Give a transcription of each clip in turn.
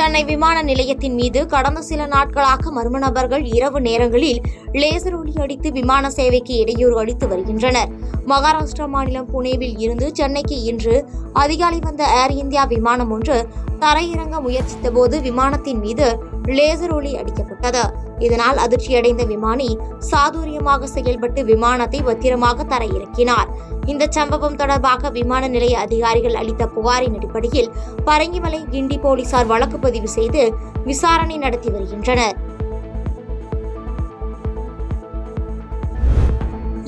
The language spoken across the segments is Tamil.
சென்னை விமான நிலையத்தின் மீது கடந்த சில நாட்களாக மர்ம நபர்கள் இரவு நேரங்களில் லேசர் ஒளி அடித்து விமான சேவைக்கு இடையூறு அளித்து வருகின்றனர். மகாராஷ்டிரா மாநிலம் புனேவில் இருந்து சென்னைக்கு இன்று அதிகாலை வந்த ஏர் இந்தியா விமானம் ஒன்று தரையிறங்க முயற்சித்த போது விமானத்தின் மீது லேசர் ஒளி அடிக்கப்பட்டது. இதனால் அதிர்ச்சியடைந்த விமானி சாதுரியமாக செயல்பட்டு விமானத்தை பத்திரமாக தரையிறக்கினார். இந்த சம்பவம் தொடர்பாக விமான நிலைய அதிகாரிகள் அளித்த புகாரின் அடிப்படையில் பரங்கிமலை கிண்டி போலீசார் வழக்கு பதிவு செய்து விசாரணை நடத்தி வருகின்றனர்.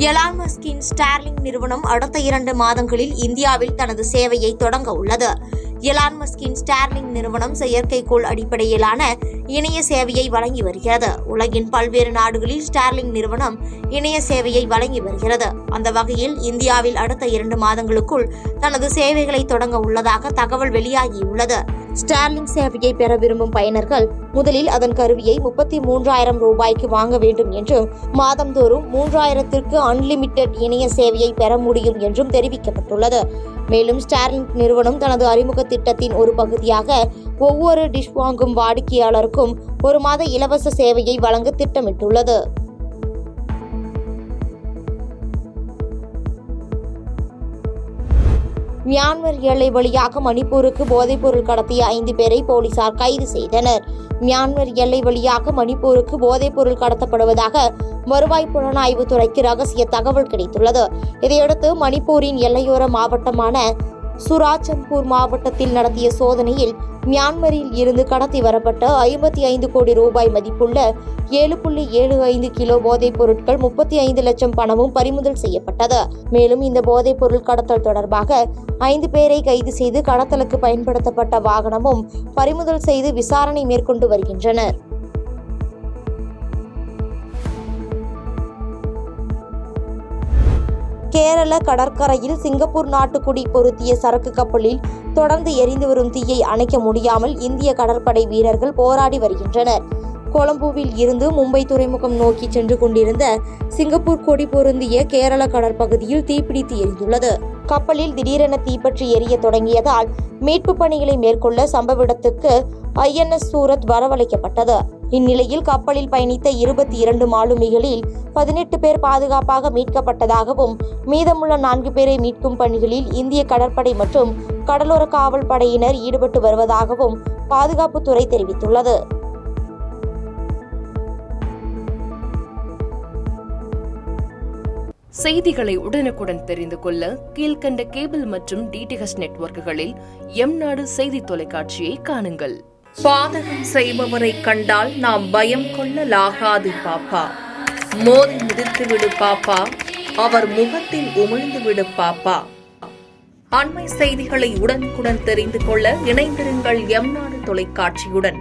எலான் மஸ்கின் ஸ்டார்லிங்க் நிறுவனம் அடுத்த 2 மாதங்களில் இந்தியாவில் தனது சேவையை தொடங்க உள்ளது. எலான் மஸ்கின் ஸ்டார்லிங்க் நிறுவனம் செயற்கைக்கோள் அடிப்படையிலான இணைய சேவையை வழங்கி வருகிறது. உலகின் பல்வேறு நாடுகளில் ஸ்டார்லிங்க் நிறுவனம் இணைய சேவையை வழங்கி வருகிறது. அந்த வகையில் இந்தியாவில் அடுத்த 2 மாதங்களுக்குள் தனது சேவைகளை தொடங்க உள்ளதாக தகவல் வெளியாகியுள்ளது. ஸ்டார்லிங்க் சேவையை பெற விரும்பும் பயனர்கள் முதலில் அதன் கருவியை 33,000 ரூபாய்க்கு வாங்க வேண்டும் என்றும் மாதந்தோறும் 3,000ற்கு அன்லிமிட்டெட் இணைய சேவையை பெற முடியும் என்றும் தெரிவிக்கப்பட்டுள்ளது. மேலும் ஸ்டார்லிங்க் நிறுவனம் தனது அறிமுக திட்டத்தின் ஒரு பகுதியாக ஒவ்வொரு டிஷ் வாங்கும் வாடிக்கையாளருக்கும் 1 மாத இலவச சேவையை வழங்க திட்டமிட்டுள்ளது. மியான்மர் எல்லை வழியாக மணிப்பூருக்கு போதைப்பொருள் கடத்திய 5 பேரை போலீசார் கைது செய்தனர். மியான்மர் எல்லை வழியாக மணிப்பூருக்கு போதைப்பொருள் கடத்தப்படுவதாக வருவாய் புலனாய்வு துறைக்கு ரகசிய தகவல் கிடைத்துள்ளது. இதையடுத்து மணிப்பூரின் எல்லையோர மாவட்டமான சுராச்சன்பூர் மாவட்டத்தில் நடத்திய சோதனையில் மியான்மரில் இருந்து கடத்தி வரப்பட்ட 55 கோடி ரூபாய் மதிப்புள்ள 7.75 கிலோ போதைப் பொருட்கள் 35 லட்சம் பணமும் பறிமுதல் செய்யப்பட்டது. மேலும் இந்த போதைப் பொருள் கடத்தல் தொடர்பாக 5 பேரை கைது செய்து கடத்தலுக்கு பயன்படுத்தப்பட்ட வாகனமும் பறிமுதல் செய்து விசாரணை மேற்கொண்டு வருகின்றனர். கேரள கடற்கரையில் சிங்கப்பூர் நாட்டுக்குடி பொருத்திய சரக்கு கப்பலில் தொடர்ந்து எரிந்து வரும் தீயை அணைக்க முடியாமல் இந்திய கடற்படை வீரர்கள் போராடி வருகின்றனர். கொலம்பூவில் இருந்து மும்பை துறைமுகம் நோக்கி சென்று கொண்டிருந்த சிங்கப்பூர் கொடி பொருந்திய கேரள கடற்பகுதியில் தீப்பிடித்து எரிந்துள்ளது. கப்பலில் திடீரென தீப்பற்றி எரிய தொடங்கியதால் மீட்பு பணிகளை மேற்கொள்ள சம்பவ இடத்துக்கு INS சூரத் வரவழைக்கப்பட்டது. இந்நிலையில் கப்பலில் பயணித்த 22 மாலுமிகளில் 18 பேர் பாதுகாப்பாக மீட்கப்பட்டதாகவும் மீதமுள்ள 4 பேரை மீட்கும் பணிகளில் இந்திய கடற்படை மற்றும் கடலோர காவல் படையினர் ஈடுபட்டு வருவதாகவும் பாதுகாப்புத்துறை தெரிவித்துள்ளது. செய்திகளை உடனுக்குடன் தெரிந்து கொள்ள கீழ்கண்ட கேபிள் மற்றும் DTH நெட்வொர்க்குகளில் எம்நாடு செய்தி தொலைக்காட்சியை காணுங்கள். பாதகம் செய்பவரை கண்டால் நாம் பயம் கொள்ளலாகாது பாப்பா. மோதி மிதித்து விடு பாப்பா, அவர் முகத்தில் உமிழ்ந்து விடு பாப்பா. அண்மை செய்திகளை உடனுக்குடன் தெரிந்து கொள்ள இணைந்திருங்கள் எம்நாடு தொலைக்காட்சியுடன்.